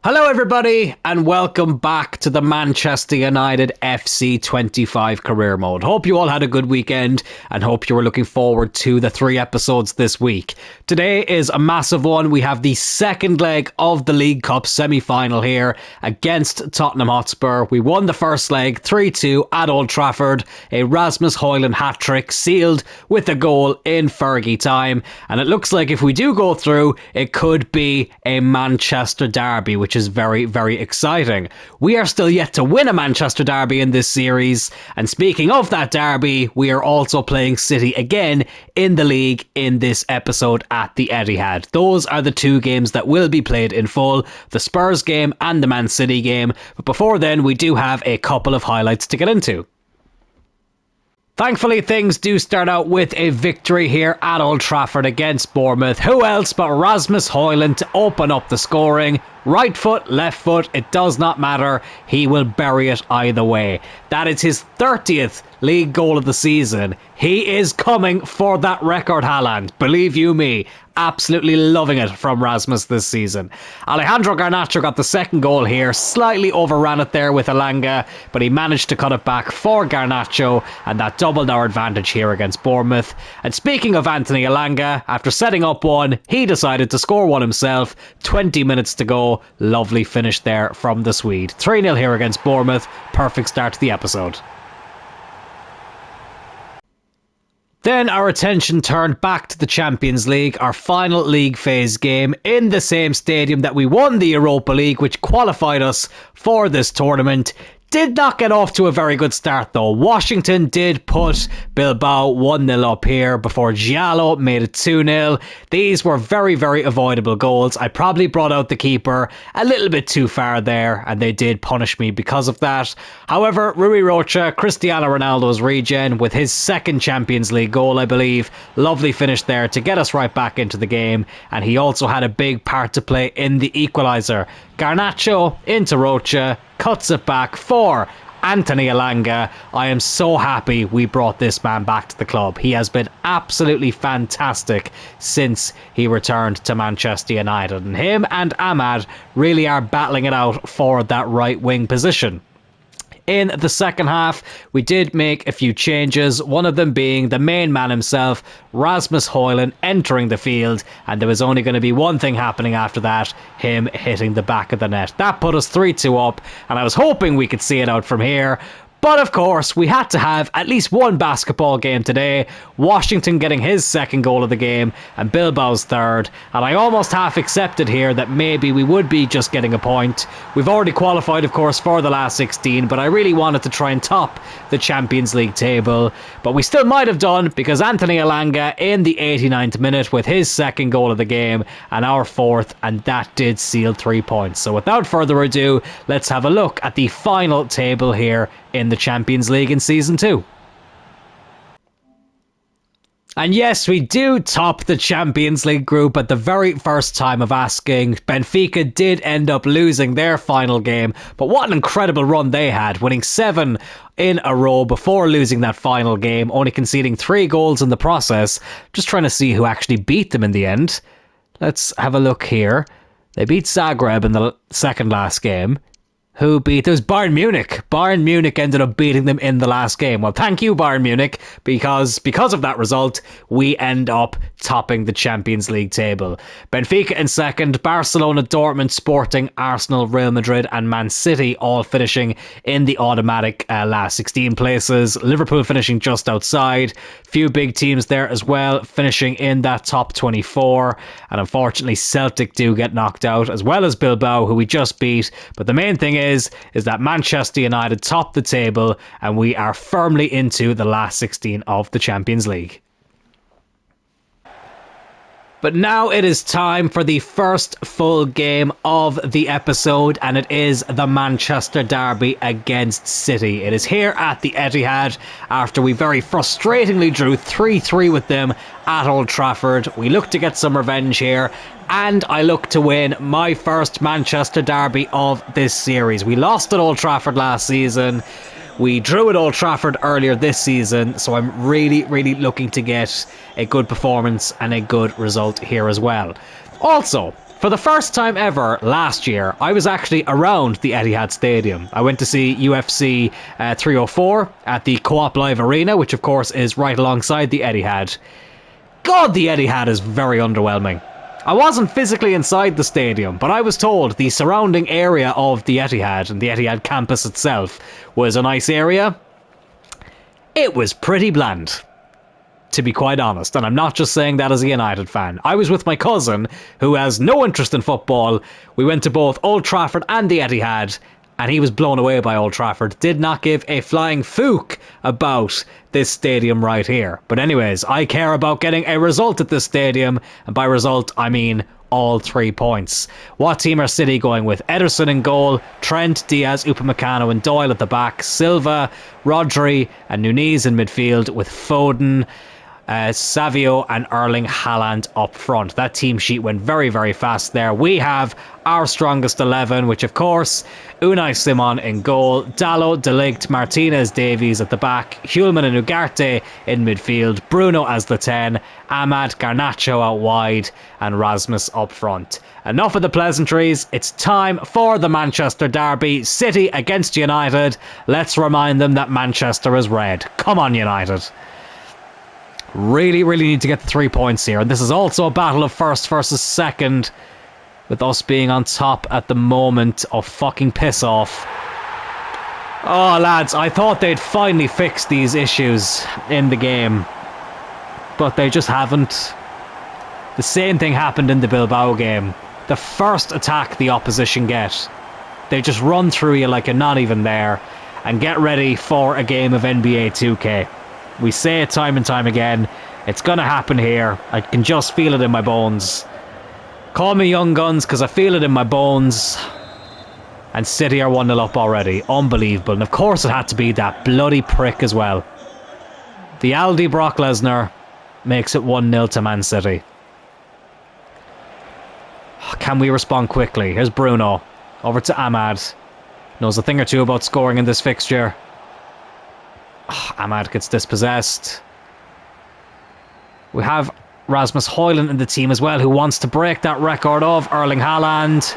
Hello everybody and welcome back to the Manchester United FC 25 career mode. Hope you all had a good weekend and hope you were looking forward to the 3 episodes this week. Today is a massive one. We have the second leg of the League Cup semi-final here against Tottenham Hotspur. We won the first leg 3-2 at Old Trafford. A Rasmus Højlund hat-trick sealed with a goal in Fergie time. And it looks like if we do go through, it could be a Manchester derby, which is very, very exciting. We are still yet to win a Manchester derby in this series, and speaking of that derby, we are also playing City again in the league in this episode at the Etihad. Those are the 2 games that will be played in full, the Spurs game and the Man City game, but before then we do have a couple of highlights to get into. Thankfully, things do start out with a victory here at Old Trafford against Bournemouth. Who else but Rasmus Højlund to open up the scoring? Right foot, left foot, it does not matter. He will bury it either way. That is his 30th league goal of the season. He is coming for that record, Haaland. Believe you me. Absolutely loving it from Rasmus this season. Alejandro Garnacho got the second goal here. Slightly overran it there with Elanga, but he managed to cut it back for Garnacho, and that doubled our advantage here against Bournemouth. And speaking of Anthony Elanga, after setting up one, he decided to score one himself. 20 minutes to go. Lovely finish there from the Swede. 3-0 here against Bournemouth. Perfect start to the episode. Then our attention turned back to the Champions League, our final league phase game in the same stadium that we won the Europa League, which qualified us for this tournament. Did not get off to a very good start though. Washington did put Bilbao 1-0 up here before Giallo made it 2-0. These were very, very avoidable goals. I probably brought out the keeper a little bit too far there, and they did punish me because of that. However, Rui Rocha, Cristiano Ronaldo's regen, with his second Champions League goal, I believe. Lovely finish there to get us right back into the game, and he also had a big part to play in the equaliser. Garnacho into Rocha, cuts it back for Anthony Elanga. I am so happy we brought this man back to the club. He has been absolutely fantastic since he returned to Manchester United, and him and Ahmad really are battling it out for that right wing position. In the second half, we did make a few changes, one of them being the main man himself, Rasmus Højlund, entering the field, and there was only going to be one thing happening after that, him hitting the back of the net. That put us 3-2 up, and I was hoping we could see it out from here. But of course, we had to have at least one basketball game today. Washington getting his second goal of the game and Bilbao's third. And I almost half accepted here that maybe we would be just getting a point. We've already qualified, of course, for the last 16, but I really wanted to try and top the Champions League table. But we still might have done, because Anthony Elanga in the 89th minute with his second goal of the game and our fourth, and that did seal 3 points. So without further ado, let's have a look at the final table here in the Champions League in Season 2. And yes, we do top the Champions League group at the very first time of asking. Benfica did end up losing their final game, but what an incredible run they had, winning 7 in a row before losing that final game, only conceding 3 goals in the process. Just trying to see who actually beat them in the end. Let's have a look here. They beat Zagreb in the second last game. Who beat? It was Bayern Munich. Bayern Munich ended up beating them in the last game. Well, thank you, Bayern Munich, because of that result, we end up topping the Champions League table. Benfica in second, Barcelona, Dortmund, Sporting, Arsenal, Real Madrid and Man City all finishing in the automatic last 16 places. Liverpool finishing just outside. Few big teams there as well, finishing in that top 24. And unfortunately, Celtic do get knocked out, as well as Bilbao, who we just beat. But the main thing is that Manchester United top the table and we are firmly into the last 16 of the Champions League. But now it is time for the first full game of the episode, and it is the Manchester derby against City. It is here at the Etihad after we very frustratingly drew 3-3 with them at Old Trafford. We look to get some revenge here, and I look to win my first Manchester derby of this series. We lost at Old Trafford last season. We drew at Old Trafford earlier this season, so I'm really looking to get a good performance and a good result here as well. Also, For the first time ever last year, I was actually around the Etihad Stadium. I went to see UFC 304 at the Co-op Live Arena, which of course is right alongside the Etihad. God, the Etihad is very underwhelming. I wasn't physically inside the stadium, but I was told the surrounding area of the Etihad and the Etihad campus itself was a nice area. It was pretty bland, to be quite honest, and I'm not just saying that as a United fan. I was with my cousin, who has no interest in football. We went to both Old Trafford and the Etihad, and he was blown away by Old Trafford. Did not give a flying fook about this stadium right here. But anyways, I care about getting a result at this stadium, and by result, I mean all 3 points. What team are City going with? Ederson in goal, Trent, Diaz, Upamecano and Doyle at the back, Silva, Rodri and Nunez in midfield with Foden, Savio and Erling Haaland up front. That team sheet went very, very fast there. We have our strongest 11, which of course, Unai Simon in goal, Dalot, De Ligt, Martinez, Davies at the back, Hjulman and Ugarte in midfield, Bruno as the 10, Ahmad, Garnacho out wide and Rasmus up front. Enough of the pleasantries, it's time for the Manchester derby, City against United. Let's remind them that Manchester is red. Come on, United. Really, really need to get the 3 points here. And this is also a battle of first versus second, with us being on top at the moment. Of fucking piss off. Oh, lads, I thought they'd finally fix these issues in the game, but they just haven't. The same thing happened in the Bilbao game. The first attack the opposition get, they just run through you like you're not even there, and get ready for a game of NBA 2K. We say it time and time again. It's going to happen here. I can just feel it in my bones. Call me Young Guns because I feel it in my bones. And City are 1-0 up already. Unbelievable. And of course it had to be that bloody prick as well. The Aldi Brock Lesnar makes it 1-0 to Man City. Can we respond quickly? Here's Bruno. Over to Ahmad. Knows a thing or two about scoring in this fixture. Ahmad gets dispossessed. We have Rasmus Højlund in the team as well, who wants to break that record of Erling Haaland.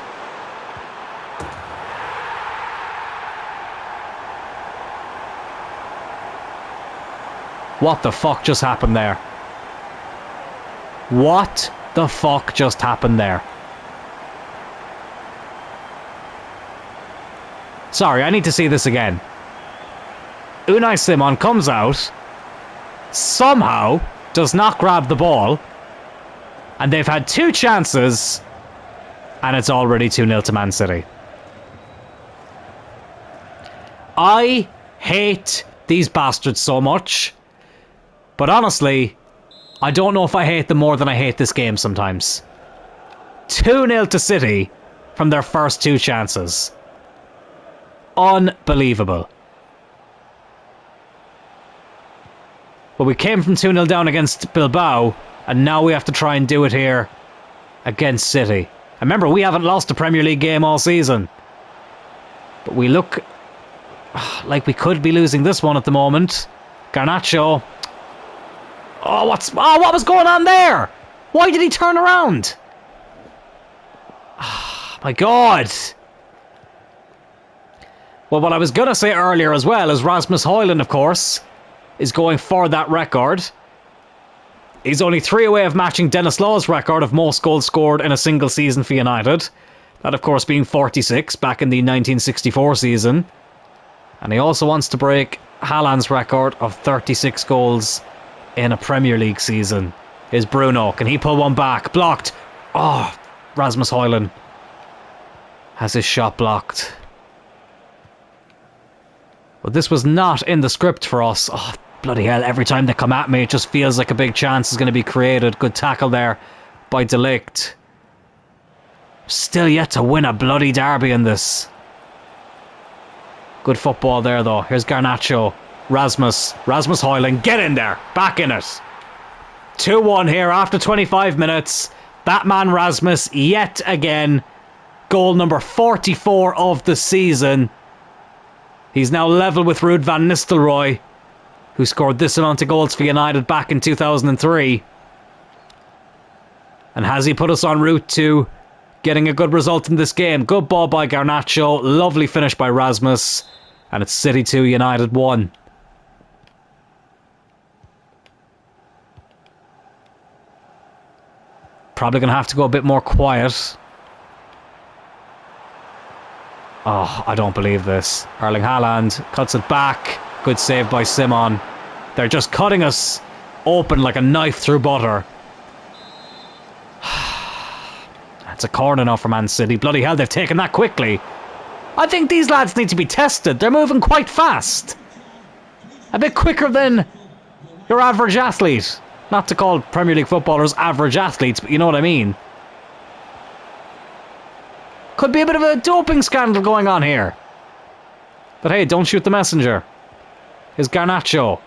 What the fuck just happened there? What the fuck just happened there? Sorry, I need to see this again. Unai Simon comes out, somehow does not grab the ball, and they've had 2 chances, and it's already 2-0 to Man City. I hate these bastards so much, but honestly, I don't know if I hate them more than I hate this game sometimes. 2-0 to City from their first 2 chances. Unbelievable. But we came from 2-0 down against Bilbao, and now we have to try and do it here against City. And remember, we haven't lost a Premier League game all season. But we look like we could be losing this one at the moment. Garnacho. Oh, what was going on there? Why did he turn around? Oh, my God. Well, what I was going to say earlier as well is Rasmus Højlund, of course, is going for that record. He's only 3 away of matching Dennis Law's record of most goals scored in a single season for United. That, of course, being 46 back in the 1964 season. And he also wants to break Haaland's record of 36 goals in a Premier League season. Here's Bruno. Can he pull one back? Blocked. Oh, Rasmus Højlund has his shot blocked. But this was not in the script for us. Oh, bloody hell. Every time they come at me, it just feels like a big chance is going to be created. Good tackle there by De Ligt. Still yet to win a bloody derby in this. Good football there, though. Here's Garnacho. Rasmus Højlund. Get in there. Back in it. 2-1 here after 25 minutes. That man Rasmus, yet again. Goal number 44 of the season. He's now level with Ruud van Nistelrooy, who scored this amount of goals for United back in 2003. And has he put us en route to getting a good result in this game. Good ball by Garnacho. Lovely finish by Rasmus. And it's City 2, United 1. Probably going to have to go a bit more quiet. Oh, I don't believe this. Erling Haaland cuts it back. Good save by Simon. They're just cutting us open like a knife through butter. It's a corner now for Man City. Bloody hell, they've taken that quickly. I think these lads need to be tested. They're moving quite fast. A bit quicker than your average athlete. Not to call Premier League footballers average athletes, but you know what I mean. Could be a bit of a doping scandal going on here. But hey, don't shoot the messenger. Here's Garnacho.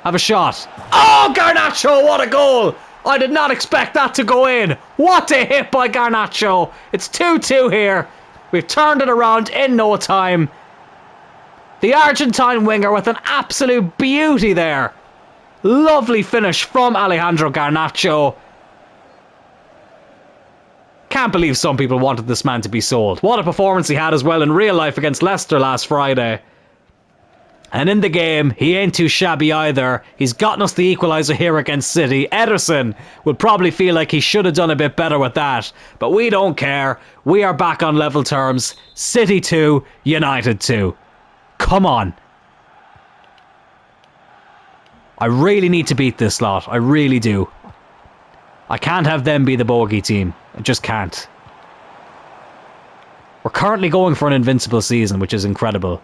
Have a shot. Oh, Garnacho, what a goal! I did not expect that to go in. What a hit by Garnacho. It's 2-2 here. We've turned it around in no time. The Argentine winger with an absolute beauty there. Lovely finish from Alejandro Garnacho. Can't believe some people wanted this man to be sold. What a performance he had as well in real life against Leicester last Friday. And in the game, he ain't too shabby either. He's gotten us the equaliser here against City. Ederson would probably feel like he should have done a bit better with that. But we don't care. We are back on level terms. City 2, United 2. Come on. I really need to beat this lot. I really do. I can't have them be the bogey team. I just can't. We're currently going for an invincible season, which is incredible.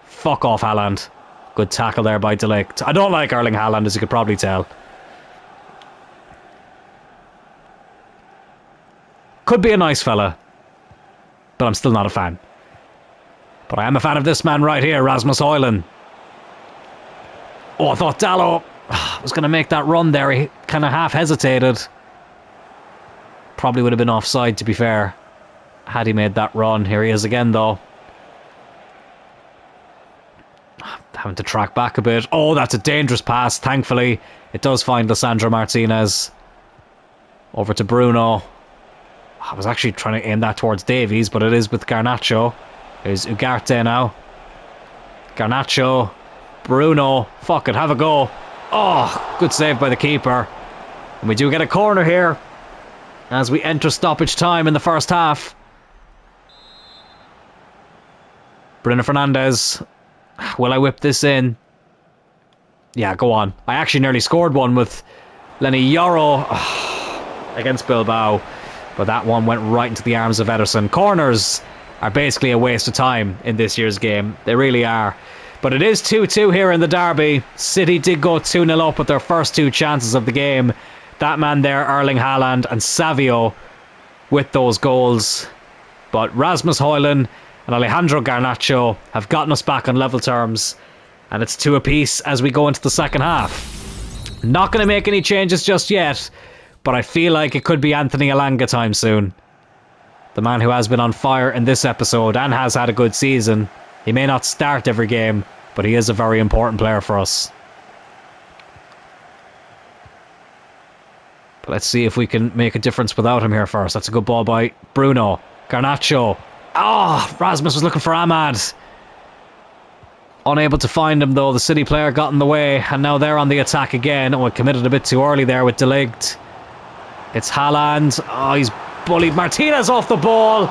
Fuck off, Haaland. Good tackle there by De Ligt. I don't like Erling Haaland, as you could probably tell. Could be a nice fella, but I'm still not a fan. But I am a fan of this man right here, Rasmus Højlund. Oh, I thought Dalot was going to make that run there. He kind of half hesitated. Probably would have been offside, to be fair, had he made that run. Here he is again, though. Having to track back a bit. Oh, that's a dangerous pass. Thankfully, it does find Lisandro Martinez. Over to Bruno. I was actually trying to aim that towards Davies, but it is with Garnacho. There's Ugarte now. Garnacho. Bruno. Fuck it, have a go. Oh, good save by the keeper. And we do get a corner here as we enter stoppage time in the first half. Bruno Fernandes. Will I whip this in? Yeah, go on. I actually nearly scored one with Lenny Yoro against Bilbao, but that one went right into the arms of Ederson. Corners are basically a waste of time in this year's game. They really are. But it is 2-2 here in the derby. City did go 2-0 up with their first two chances of the game. That man there, Erling Haaland, and Savio with those goals. But Rasmus Højlund and Alejandro Garnacho have gotten us back on level terms. And it's 2 apiece as we go into the second half. Not going to make any changes just yet, but I feel like it could be Anthony Elanga time soon. The man who has been on fire in this episode and has had a good season. He may not start every game, but he is a very important player for us. But let's see if we can make a difference without him here first. That's a good ball by Bruno. Garnacho. Oh, Rasmus was looking for Ahmad. Unable to find him though. The City player got in the way, and now they're on the attack again. Oh, committed a bit too early there with De Ligt. It's Haaland. Oh, he's bullied Martinez off the ball.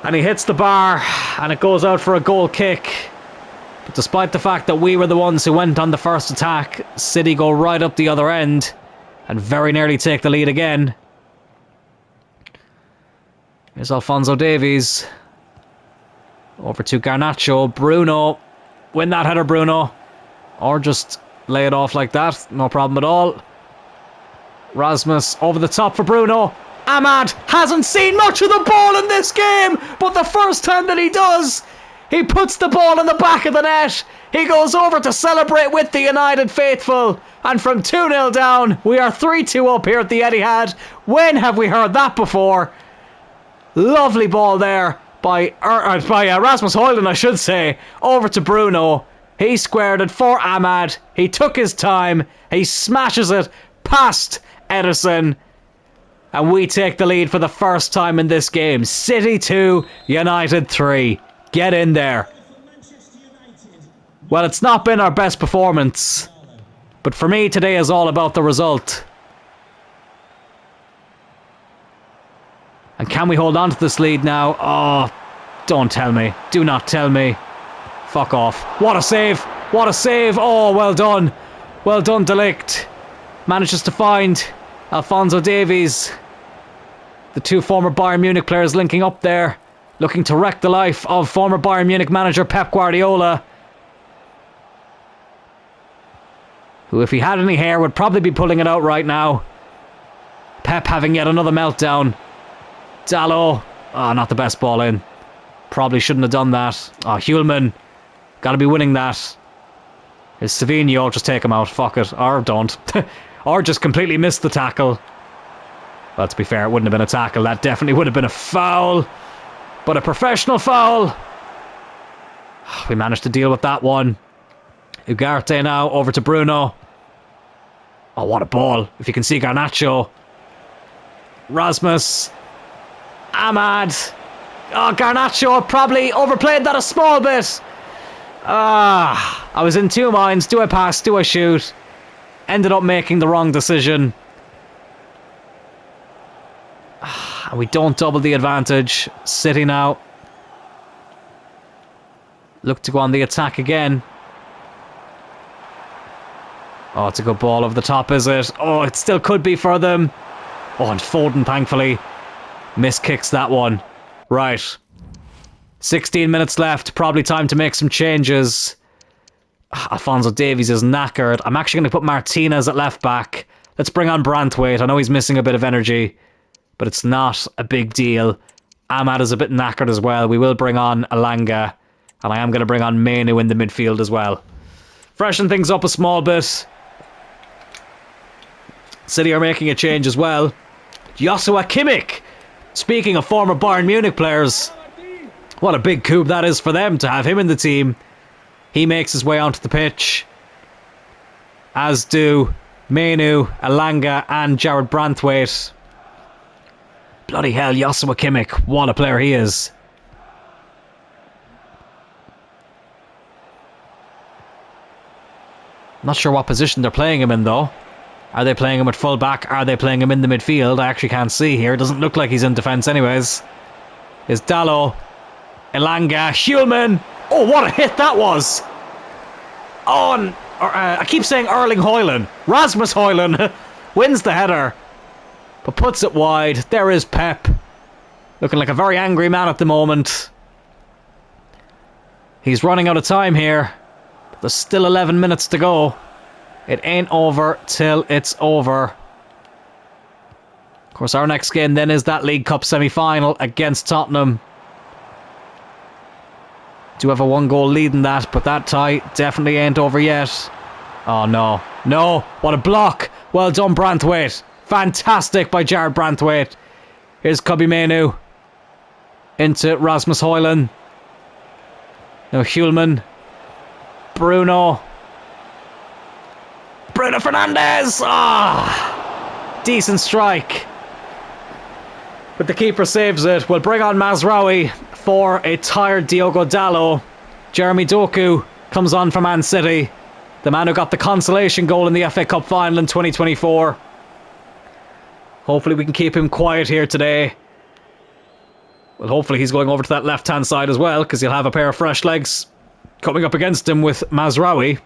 And he hits the bar, and it goes out for a goal kick. But despite the fact that we were the ones who went on the first attack, City go right up the other end and very nearly take the lead again. Here's Alphonso Davies. Over to Garnacho. Bruno. Win that header, Bruno. Or just lay it off like that. No problem at all. Rasmus over the top for Bruno. Ahmad hasn't seen much of the ball in this game, but the first time that he does, he puts the ball in the back of the net. He goes over to celebrate with the United faithful, and from 2-0 down, we are 3-2 up here at the Etihad. When have we heard that before? Lovely ball there by Rasmus Højlund, I should say, over to Bruno. He squared it for Ahmad. He took his time. He smashes it past Ederson. And we take the lead for the first time in this game. City 2, United 3. Get in there. Well, it's not been our best performance. But for me, today is all about the result. And can we hold on to this lead now? Oh, don't tell me. Do not tell me. Fuck off. What a save. What a save. Oh, well done. Well done, De Ligt. Manages to find Alphonso Davies. The two former Bayern Munich players linking up there. Looking to wreck the life of former Bayern Munich manager Pep Guardiola. Who, if he had any hair, would probably be pulling it out right now. Pep having yet another meltdown. Dalot. Oh, not the best ball in. Probably shouldn't have done that. Oh, Hulman. Gotta be winning that. Is Savinho, just take him out. Fuck it. Or don't. Or just completely miss the tackle. Well, to be fair, it wouldn't have been a tackle. That definitely would have been a foul. But a professional foul. We managed to deal with that one. Ugarte now over to Bruno. Oh, what a ball. If you can see Garnacho. Rasmus. Ahmad. Oh, Garnacho probably overplayed that a small bit. I was in two minds. Do I pass? Do I shoot? Ended up making the wrong decision. And we don't double the advantage. City now. Look to go on the attack again. Oh, it's a good ball over the top, is it? Oh, it still could be for them. Oh, and Foden, thankfully, miskicks that one. Right. 16 minutes left. Probably time to make some changes. Alphonso Davies is knackered. I'm actually going to put Martinez at left back. Let's bring on Branthwaite. I know he's missing a bit of energy, but it's not a big deal. Ahmad is a bit knackered as well. We will bring on Elanga, and I am going to bring on Menu in the midfield as well. Freshen things up a small bit. City are making a change as well. Joshua Kimmich. Speaking of former Bayern Munich players, what a big coup that is for them to have him in the team. He makes his way onto the pitch. As do Menu, Elanga and Jared Branthwaite. Bloody hell, Joshua Kimmich. What a player he is. Not sure what position they're playing him in though. Are they playing him at full back? Are they playing him in the midfield? I actually can't see here. Doesn't look like he's in defence anyways. Is Dalot, Elanga, Hulman. Oh, what a hit that was. Oh, and, I keep saying Erling Haaland. Rasmus Haaland wins the header, but puts it wide. There is Pep. Looking like a very angry man at the moment. He's running out of time here. There's still 11 minutes to go. It ain't over till it's over. Of course, our next game then is that League Cup semi-final against Tottenham. Do have a one-goal lead in that, but that tie definitely ain't over yet. Oh, no. No. What a block. Well done, Branthwaite. Fantastic by Jared Branthwaite. Here's Kobbie Mainoo. Into Rasmus Haaland. Now Hulman. Bruno Fernandes! Decent strike. But the keeper saves it. We'll bring on Mazraoui for a tired Diogo Dalot. Jeremy Doku comes on for Man City. The man who got the consolation goal in the FA Cup final in 2024. Hopefully we can keep him quiet here today. Well, hopefully he's going over to that left-hand side as well, because he'll have a pair of fresh legs coming up against him with Mazraoui.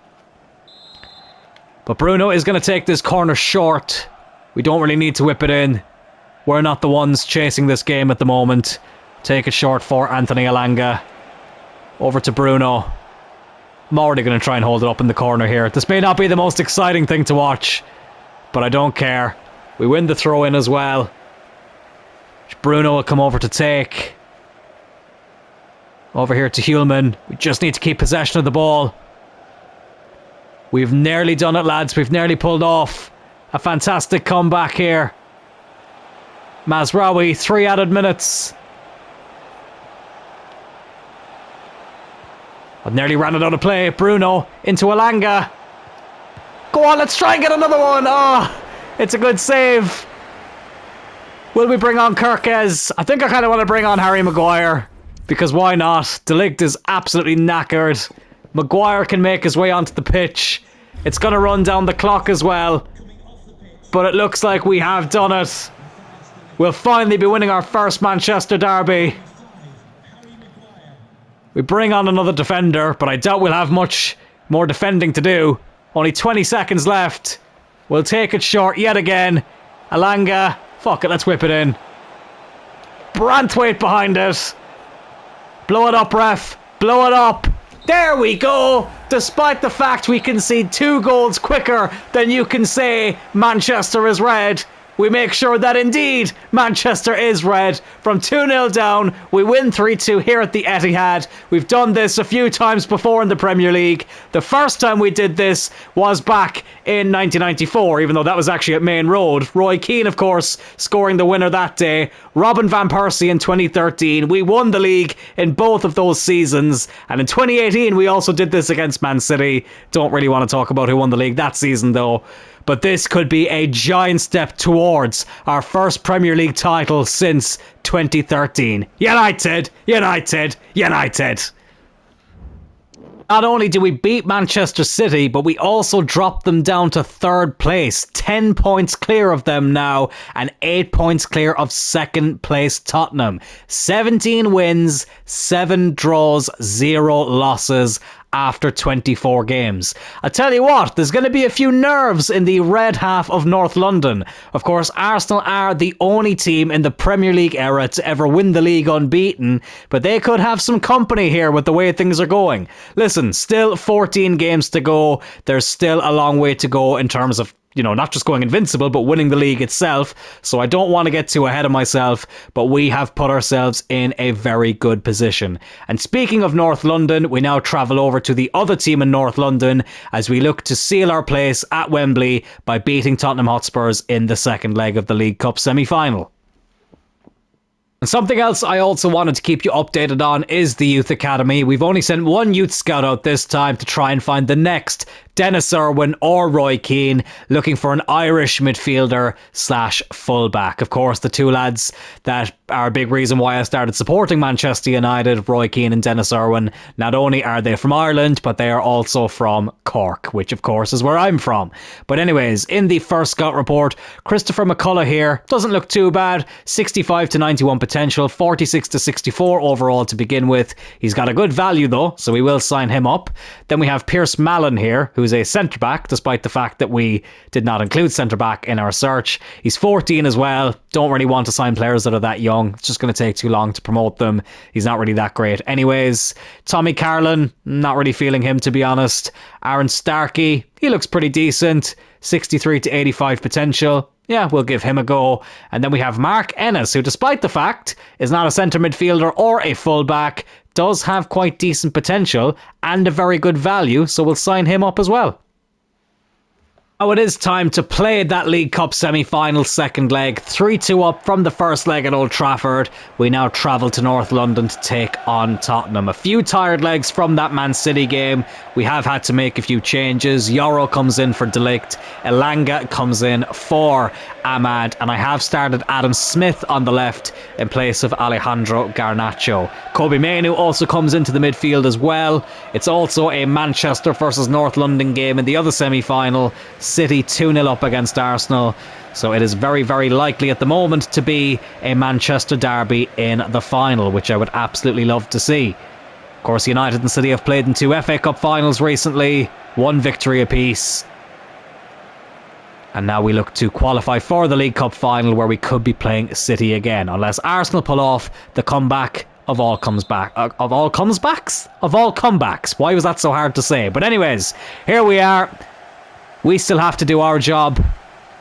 But Bruno is going to take this corner short. We don't really need to whip it in. We're not the ones chasing this game at the moment. Take it short for Anthony Elanga. Over to Bruno. I'm already going to try and hold it up in the corner here. This may not be the most exciting thing to watch, but I don't care. We win the throw-in as well. Bruno will come over to take. Over here to Hulman. We just need to keep possession of the ball. We've nearly done it, lads. We've nearly pulled off a fantastic comeback here. Mazraoui, 3 added minutes. I've nearly ran it out of play. Bruno into Elanga. Go on, let's try and get another one. Oh, it's a good save. Will we bring on Kirkez? I think I kind of want to bring on Harry Maguire. Because why not? De Ligt is absolutely knackered. Maguire can make his way onto the pitch. It's going to run down the clock as well. But it looks like we have done it. We'll finally be winning our first Manchester derby. We bring on another defender, but I doubt we'll have much more defending to do. Only 20 seconds left. We'll take it short yet again. Alanga. Fuck it, let's whip it in. Branthwaite behind it. Blow it up, ref. Blow it up. There we go. Despite the fact we concede 2 goals quicker than you can say Manchester is red, we make sure that indeed Manchester is red. From 2-0 down, we win 3-2 here at the Etihad. We've done this a few times before in the Premier League. The first time we did this was back in 1994, even though that was actually at Main Road. Roy Keane, of course, scoring the winner that day. Robin van Persie in 2013. We won the league in both of those seasons. And in 2018, we also did this against Man City. Don't really want to talk about who won the league that season, though. But this could be a giant step towards our first Premier League title since 2013. United! United! United! Not only do we beat Manchester City, but we also dropped them down to 3rd place. 10 points clear of them now, and 8 points clear of 2nd place Tottenham. 17 wins, 7 draws, 0 losses after 24 games. I tell you what, there's going to be a few nerves in the red half of North London. Of course, Arsenal are the only team in the Premier League era to ever win the league unbeaten, but they could have some company here with the way things are going. Listen, still 14 games to go. There's still a long way to go in terms of, you know, not just going invincible, but winning the league itself. So I don't want to get too ahead of myself, but we have put ourselves in a very good position. And speaking of North London, we now travel over to the other team in North London as we look to seal our place at Wembley by beating Tottenham Hotspurs in the second leg of the League Cup semi-final. And something else I also wanted to keep you updated on is the Youth Academy. We've only sent one youth scout out this time to try and find the next Dennis Irwin or Roy Keane, looking for an Irish midfielder / fullback. Of course, the two lads that are a big reason why I started supporting Manchester United, Roy Keane and Dennis Irwin. Not only are they from Ireland, but they are also from Cork, which of course is where I'm from. But anyways, in the first scout report, Christopher McCullough here doesn't look too bad. 65 to 91 potential, 46 to 64 overall to begin with. He's got a good value though, so we will sign him up. Then we have Pierce Mallon here, who's a centre-back, despite the fact that we did not include centre-back in our search. He's 14 as well. Don't really want to sign players that are that young. It's just going to take too long to promote them. He's not really that great. Anyways, Tommy Carlin, not really feeling him, to be honest. Aaron Starkey, he looks pretty decent. 63 to 85 potential. Yeah, we'll give him a go. And then we have Mark Ennis, who despite the fact is not a centre midfielder or a fullback, does have quite decent potential and a very good value, so we'll sign him up as well. Now it is time to play that League Cup semi-final second leg. 3-2 up from the first leg at Old Trafford. We now travel to North London to take on Tottenham. A few tired legs from that Man City game. We have had to make a few changes. Yoro comes in for De Ligt. Elanga comes in for Ahmad. And I have started Adam Smith on the left in place of Alejandro Garnacho. Kobe Mainoo also comes into the midfield as well. It's also a Manchester versus North London game in the other semi-final. City 2-0 up against Arsenal. So it is very, very likely at the moment to be a Manchester derby in the final, which I would absolutely love to see. Of course, United and City have played in 2 FA Cup finals recently, 1 victory apiece. And now we look to qualify for the League Cup final, where we could be playing City again, unless Arsenal pull off the comeback of all comebacks. Why was that so hard to say? But anyways, here we are. We still have to do our job,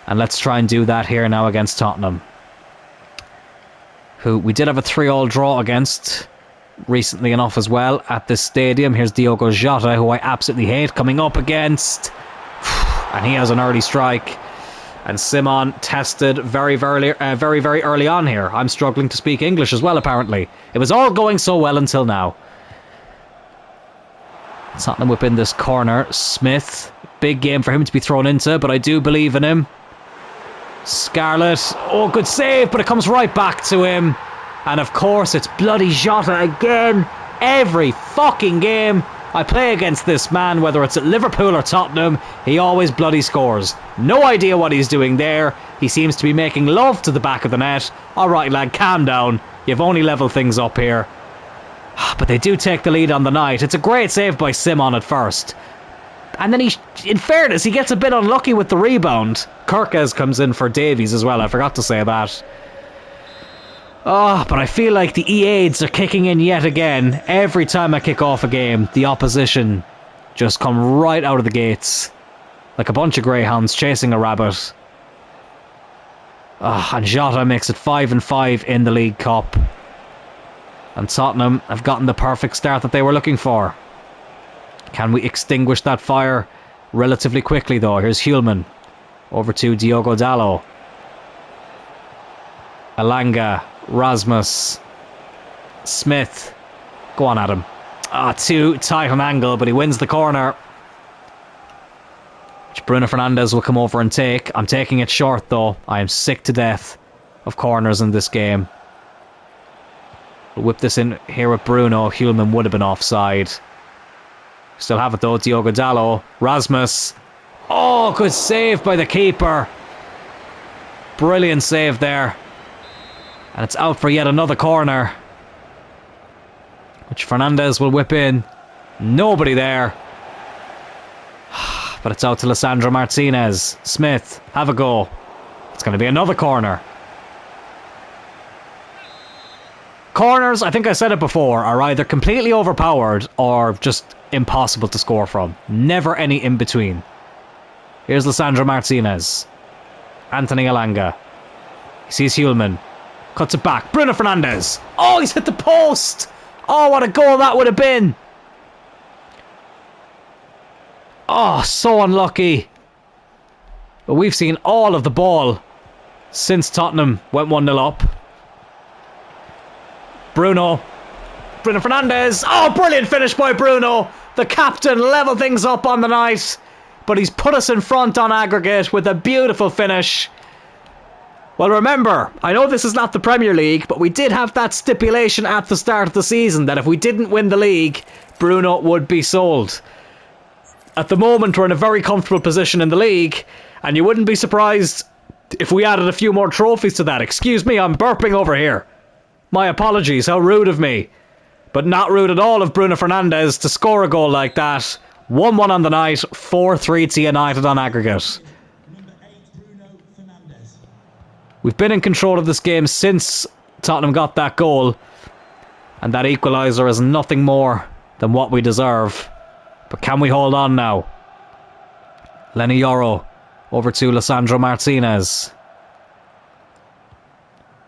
and let's try and do that here now against Tottenham, who we did have a 3-3 draw against recently enough as well at this stadium. Here's Diogo Jota, who I absolutely hate, coming up against, and he has an early strike. And Simon tested very, very early on here. I'm struggling to speak English as well, apparently. It was all going so well until now. Tottenham whip in this corner. Smith, big game for him to be thrown into, but I do believe in him. Scarlett. Oh, good save, but it comes right back to him. And of course, it's bloody Jota again. Every fucking game I play against this man, whether it's at Liverpool or Tottenham, he always bloody scores. No idea what he's doing there. He seems to be making love to the back of the net. Alright lad, calm down. You've only levelled things up here. But they do take the lead on the night. It's a great save by Simon at first. And then in fairness, he gets a bit unlucky with the rebound. Kirkes comes in for Davies as well, I forgot to say that. Oh, but I feel like the E8s are kicking in yet again. Every time I kick off a game, the opposition just come right out of the gates. Like a bunch of greyhounds chasing a rabbit. Oh, and Jota makes it 5-5 in the League Cup. And Tottenham have gotten the perfect start that they were looking for. Can we extinguish that fire relatively quickly though? Here's Hulman. Over to Diogo Dalot. Elanga. Rasmus. Smith. Go on, Adam. Too tight an angle, but he wins the corner. Which Bruno Fernandes will come over and take. I'm taking it short though. I am sick to death of corners in this game. We'll whip this in here with Bruno. Hulman would have been offside. Still have it though. Diogo Dalot. Rasmus. Oh, good save by the keeper. Brilliant save there. And it's out for yet another corner. Which Fernandes will whip in. Nobody there. But it's out to Lisandro Martinez. Smith, have a go. It's going to be another corner. Corners, I think I said it before, are either completely overpowered or just impossible to score from. Never any in between. Here's Lisandro Martinez. Anthony Elanga. He sees Hulman. Cuts it back. Bruno Fernandes. Oh, he's hit the post. Oh, what a goal that would have been. Oh, so unlucky. But we've seen all of the ball since Tottenham went 1-0 up. Bruno Fernandes. Oh, brilliant finish by Bruno. The captain leveled things up on the night. But he's put us in front on aggregate with a beautiful finish. Well, remember, I know this is not the Premier League, but we did have that stipulation at the start of the season that if we didn't win the league, Bruno would be sold. At the moment, we're in a very comfortable position in the league, and you wouldn't be surprised if we added a few more trophies to that. Excuse me, I'm burping over here. My apologies, how rude of me. But not rude at all of Bruno Fernandes to score a goal like that. 1-1 on the night, 4-3 to United on aggregate. We've been in control of this game since Tottenham got that goal. And that equaliser is nothing more than what we deserve. But can we hold on now? Lenny Yoro over to Lisandro Martinez.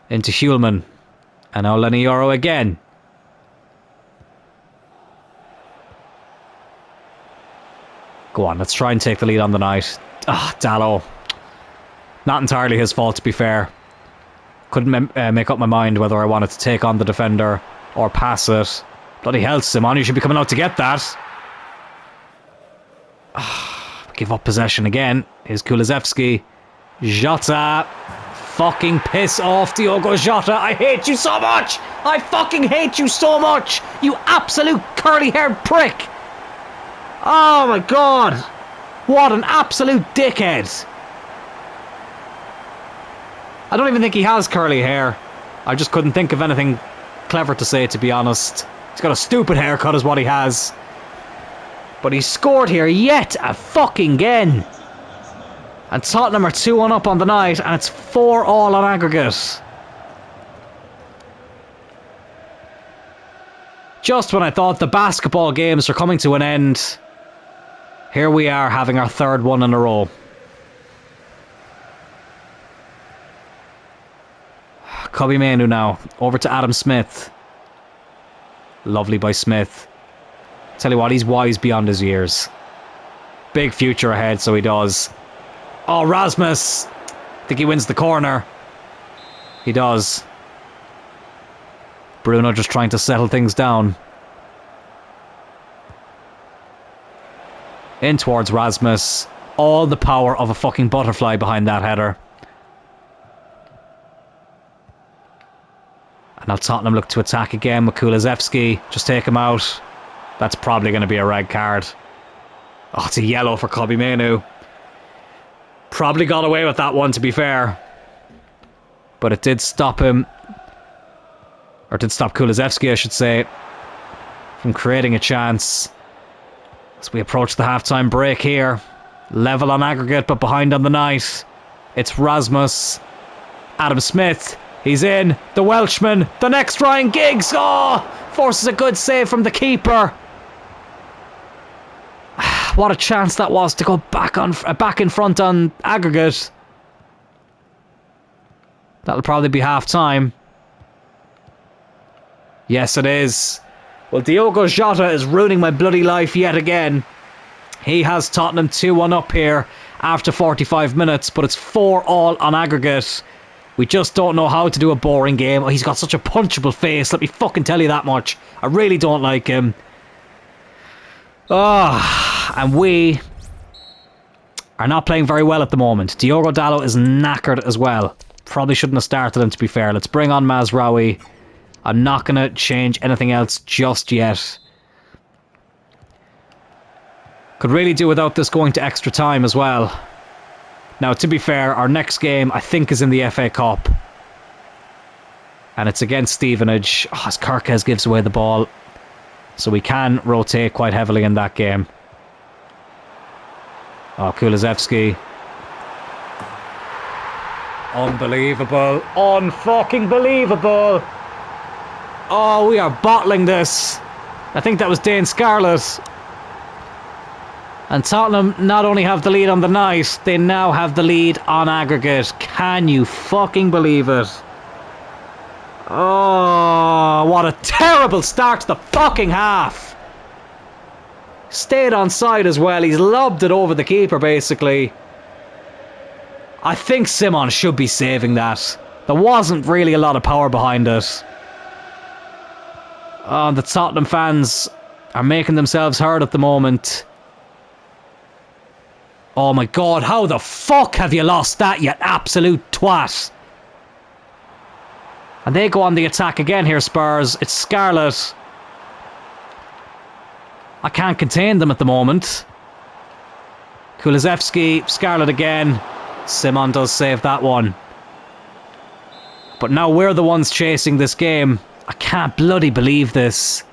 Into Hulman. And now Lenny Yoro again. Go on, let's try and take the lead on the night. Dalot. Not entirely his fault, to be fair. Couldn't make up my mind whether I wanted to take on the defender or pass it. Bloody hell, Simon, you should be coming out to get that. Give up possession again. Here's Kulusevski. Jota. Fucking piss off, Diogo Jota. I hate you so much. I fucking hate you so much. You absolute curly-haired prick. Oh my god. What an absolute dickhead. I don't even think he has curly hair. I just couldn't think of anything clever to say, to be honest. He's got a stupid haircut is what he has. But he scored here yet a fucking again. And Tottenham are 2-1 up on the night, and it's 4-4 on aggregate. Just when I thought the basketball games were coming to an end, here we are having our third one in a row. Kobe Mainoo now, over to Adam Smith. Lovely by Smith. Tell you what, he's wise beyond his years. Big future ahead, so he does. Oh, Rasmus! I think he wins the corner. He does. Bruno just trying to settle things down. In towards Rasmus. All the power of a fucking butterfly behind that header. And now Tottenham look to attack again with Kulusevski. Just take him out. That's probably going to be a red card. Oh, it's a yellow for Kobbie Mainoo. Probably got away with that one, to be fair. But it did stop him. Or it did stop Kulusevski, I should say, from creating a chance. As we approach the halftime break here. Level on aggregate, but behind on the night. It's Rasmus. Adam Smith. He's in. The Welshman. The next Ryan Giggs. Oh! Forces a good save from the keeper. What a chance that was to go back in front on aggregate. That'll probably be half time. Yes, it is. Well, Diogo Jota is ruining my bloody life yet again. He has Tottenham 2-1 up here after 45 minutes, but it's 4-4 on aggregate. We just don't know how to do a boring game. Oh, he's got such a punchable face, let me fucking tell you that much. I really don't like him. And we are not playing very well at the moment. Diogo Dalot is knackered as well. Probably shouldn't have started him, to be fair. Let's bring on Mazraoui. I'm not going to change anything else just yet. Could really do without this going to extra time as well. Now, to be fair, our next game, I think, is in the FA Cup. And it's against Stevenage. Oh, as Kirkes gives away the ball. So we can rotate quite heavily in that game. Oh, Kulusevski. Unbelievable. Unfucking believable. Oh, we are bottling this. I think that was Dane Scarlett. And Tottenham not only have the lead on the night, they now have the lead on aggregate. Can you fucking believe it? Oh, what a terrible start to the fucking half. Stayed onside as well. He's lobbed it over the keeper, basically. I think Simon should be saving that. There wasn't really a lot of power behind it. Oh, the Tottenham fans are making themselves heard at the moment. Oh my god, how the fuck have you lost that, you absolute twat? And they go on the attack again here, Spurs. It's Scarlett. I can't contain them at the moment. Kulusevski, Scarlett again. Simon does save that one. But now we're the ones chasing this game. I can't bloody believe this.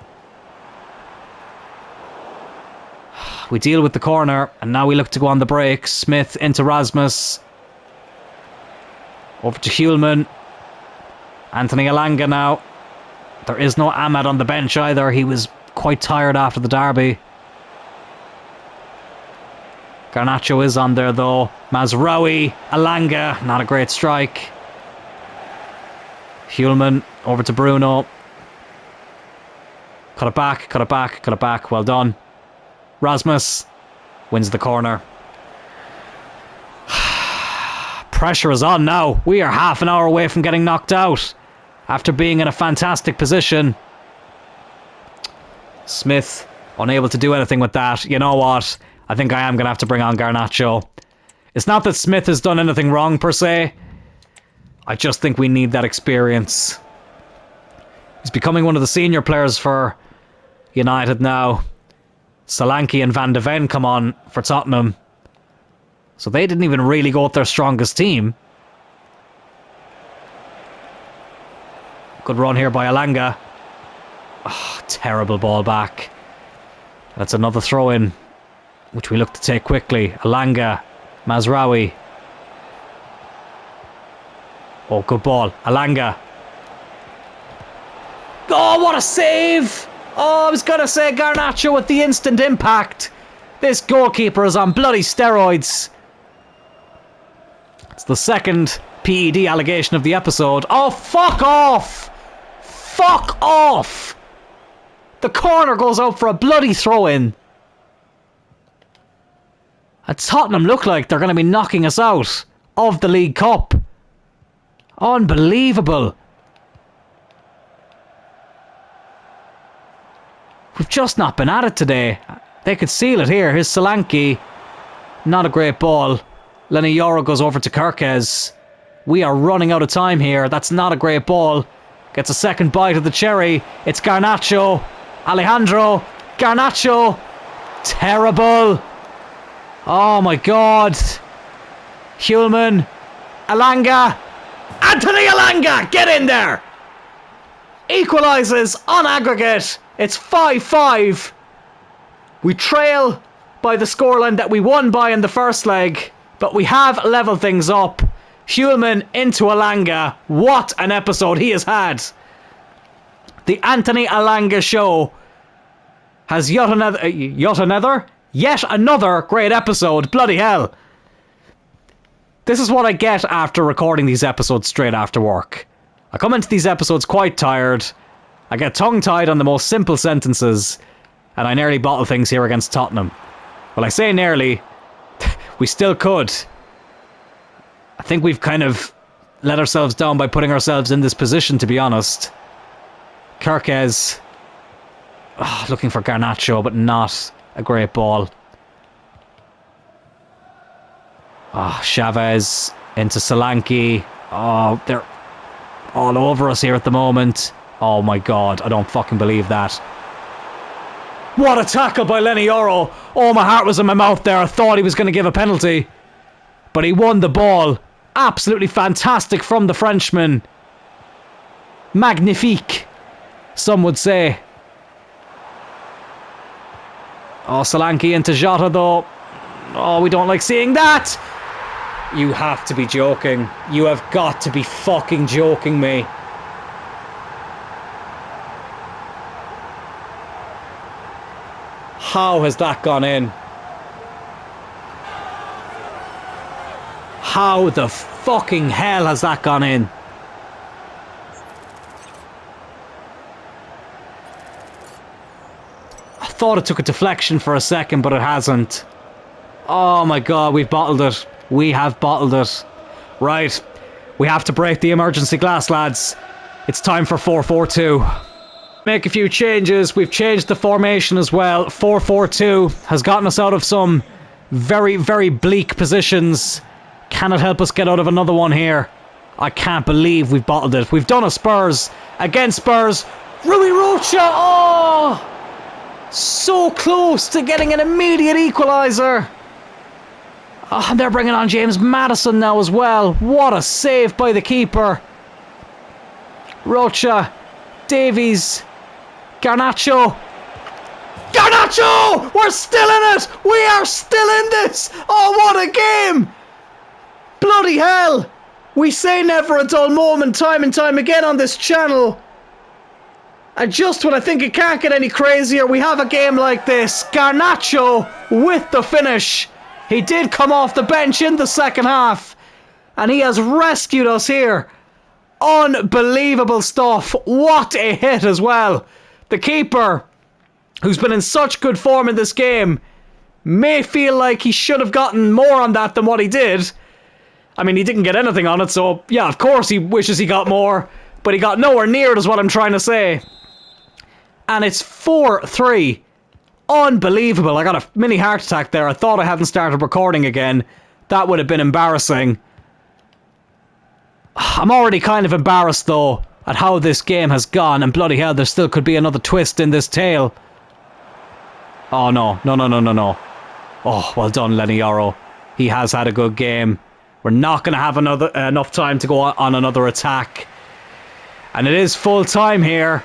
We deal with the corner, and now we look to go on the break. Smith into Rasmus. Over to Hulman. Anthony Elanga now. There is no Ahmad on the bench either. He was quite tired after the derby. Garnacho is on there though. Mazraoui, Elanga, not a great strike. Hulman over to Bruno. Cut it back, cut it back, cut it back. Well done. Rasmus wins the corner. Pressure is on now. We are half an hour away from getting knocked out after being in a fantastic position. Smith unable to do anything with that. You know what? I think I am going to have to bring on Garnacho. It's not that Smith has done anything wrong per se. I just think we need that experience. He's becoming one of the senior players for United now. Solanke and Van de Ven come on for Tottenham. So they didn't even really go with their strongest team. Good run here by Elanga. Oh, terrible ball back. That's another throw-in, which we look to take quickly. Elanga, Mazraoui. Oh, good ball. Elanga. Oh, what a save! Oh, I was going to say Garnacho with the instant impact. This goalkeeper is on bloody steroids. It's the second PED allegation of the episode. Oh, fuck off! Fuck off! The corner goes out for a bloody throw-in. And Tottenham look like they're going to be knocking us out of the League Cup. Unbelievable. We've just not been at it today. They could seal it here. Here's Solanke. Not a great ball. Lenny Yoro goes over to Kirkes. We are running out of time here. That's not a great ball. Gets a second bite of the cherry. It's Garnacho. Alejandro. Garnacho. Terrible. Oh my God. Hulman. Elanga. Anthony Elanga. Get in there. Equalises on aggregate. It's 5-5. We trail by the scoreline that we won by in the first leg, but we have levelled things up. Hulman into Elanga. What an episode he has had. The Anthony Elanga show has yet another great episode. Bloody hell. This is what I get after recording these episodes straight after work. I come into these episodes quite tired. I get tongue-tied on the most simple sentences, and I nearly bottle things here against Tottenham. Well, I say nearly. We still could. I think we've kind of let ourselves down by putting ourselves in this position, to be honest. Kirkez. Oh, looking for Garnacho, but not a great ball. Oh, Chavez into Solanke. Oh, they're all over us here at the moment. Oh my God, I don't fucking believe that. What a tackle by Lenny Yoro. Oh, my heart was in my mouth there. I thought he was going to give a penalty. But he won the ball. Absolutely fantastic from the Frenchman. Magnifique, some would say. Oh, Solanke into Jota though. Oh, we don't like seeing that. You have to be joking. You have got to be fucking joking me. How has that gone in? How the fucking hell has that gone in? I thought it took a deflection for a second, but it hasn't. Oh my God, we've bottled it. We have bottled it. Right. We have to break the emergency glass, lads. It's time for 4-4-2. Make a few changes. We've changed the formation as well. 4-4-2 has gotten us out of some very, very bleak positions. Can it help us get out of another one here? I can't believe we've bottled it. We've done a Spurs. Against Spurs. Rui Rocha. Oh! So close to getting an immediate equaliser. Oh, and they're bringing on James Maddison now as well. What a save by the keeper. Rocha. Davies. Garnacho. Garnacho! We're still in it! We are still in this! Oh, what a game! Bloody hell! We say never a dull moment time and time again on this channel. And just when I think it can't get any crazier, we have a game like this. Garnacho with the finish. He did come off the bench in the second half. And he has rescued us here. Unbelievable stuff. What a hit as well. The keeper, who's been in such good form in this game, may feel like he should have gotten more on that than what he did. I mean, he didn't get anything on it, so yeah, of course he wishes he got more, but he got nowhere near it is what I'm trying to say. And it's 4-3. Unbelievable. I got a mini heart attack there. I thought I hadn't started recording again. That would have been embarrassing. I'm already kind of embarrassed though at how this game has gone, and bloody hell, there still could be another twist in this tale. Oh no, no. Oh, well done, Lenny Yoro. He has had a good game. We're not going to have enough time to go on another attack. And it is full time here.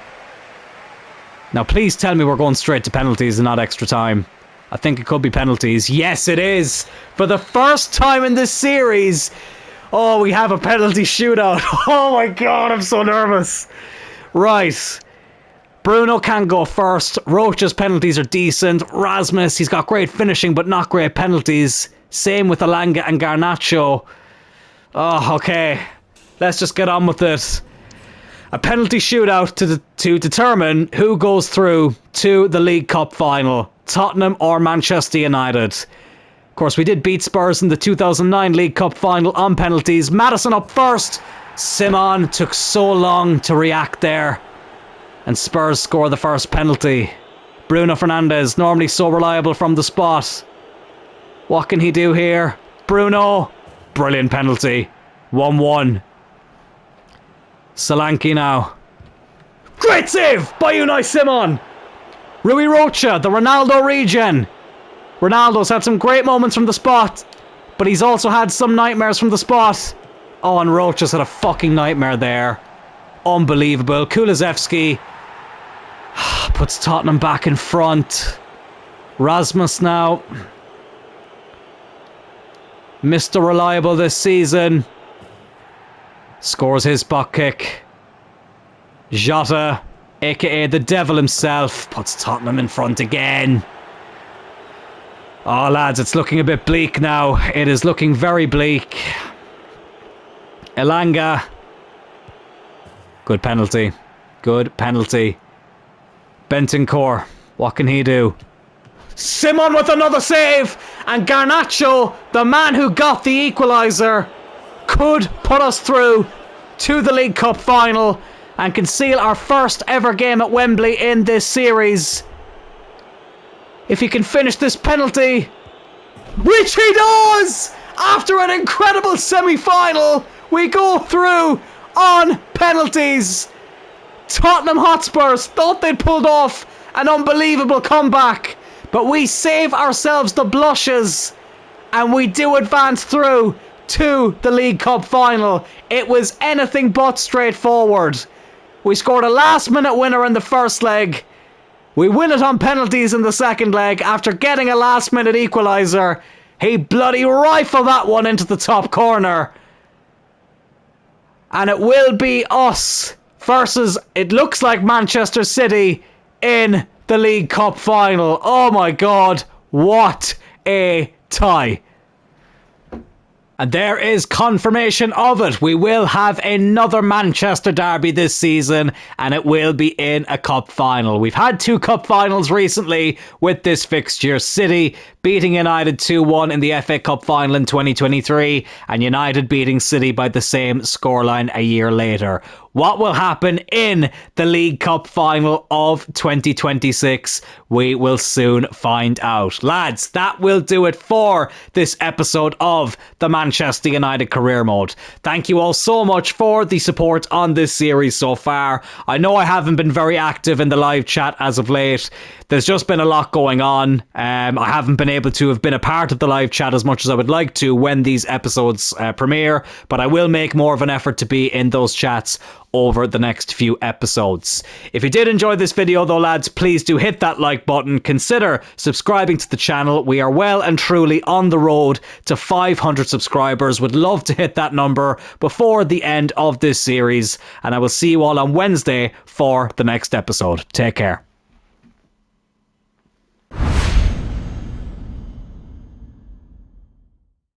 Now please tell me we're going straight to penalties and not extra time. I think it could be penalties. Yes, it is. For the first time in this series. Oh, we have a penalty shootout. Oh my God, I'm so nervous. Right. Bruno can go first. Rocha's penalties are decent. Rasmus, he's got great finishing but not great penalties. Same with Elanga and Garnacho. Oh, okay. Let's just get on with it. A penalty shootout to determine who goes through to the League Cup final. Tottenham or Manchester United. Of course, we did beat Spurs in the 2009 League Cup final on penalties. Maddison up first. Simon took so long to react there. And Spurs score the first penalty. Bruno Fernandes, normally so reliable from the spot. What can he do here? Bruno. Brilliant penalty. 1-1. Solanke now. Great save by Unai Simon. Rui Rocha, the Ronaldo regen. Ronaldo's had some great moments from the spot, but he's also had some nightmares from the spot. Oh, and Rocha's had a fucking nightmare there. Unbelievable. Kulusevski puts Tottenham back in front. Rasmus now. Mr. Reliable this season. Scores his spot kick. Jota, aka the devil himself, puts Tottenham in front again. Oh, lads, it's looking a bit bleak now. It is looking very bleak. Elanga. Good penalty. Good penalty. Bentancur. What can he do? Simon with another save. And Garnacho, the man who got the equaliser, could put us through to the League Cup final and can seal our first ever game at Wembley in this series. If he can finish this penalty, which he does! After an incredible semi-final, we go through on penalties. Tottenham Hotspurs thought they'd pulled off an unbelievable comeback, but we save ourselves the blushes and we do advance through to the League Cup final. It was anything but straightforward. We scored a last minute winner in the first leg. We win it on penalties in the second leg after getting a last minute equaliser. He bloody rifled that one into the top corner. And it will be us versus, it looks like, Manchester City in the League Cup final. Oh my God, what a tie. And there is confirmation of it. We will have another Manchester derby this season, and it will be in a cup final. We've had 2 cup finals recently with this fixture. City beating United 2-1 in the FA Cup final in 2023, and United beating City by the same scoreline a year later. What will happen in the League Cup final of 2026? We will soon find out. Lads, that will do it for this episode of the Manchester United Career Mode. Thank you all so much for the support on this series so far. I know I haven't been very active in the live chat as of late. There's just been a lot going on. I haven't been able to have been a part of the live chat as much as I would like to when these episodes premiere, but I will make more of an effort to be in those chats over the next few episodes. If you did enjoy this video though, lads, please do hit that like button. Consider subscribing to the channel. We are well and truly on the road to 500 subscribers. Would love to hit that number before the end of this series, and I will see you all on Wednesday for the next episode. Take care.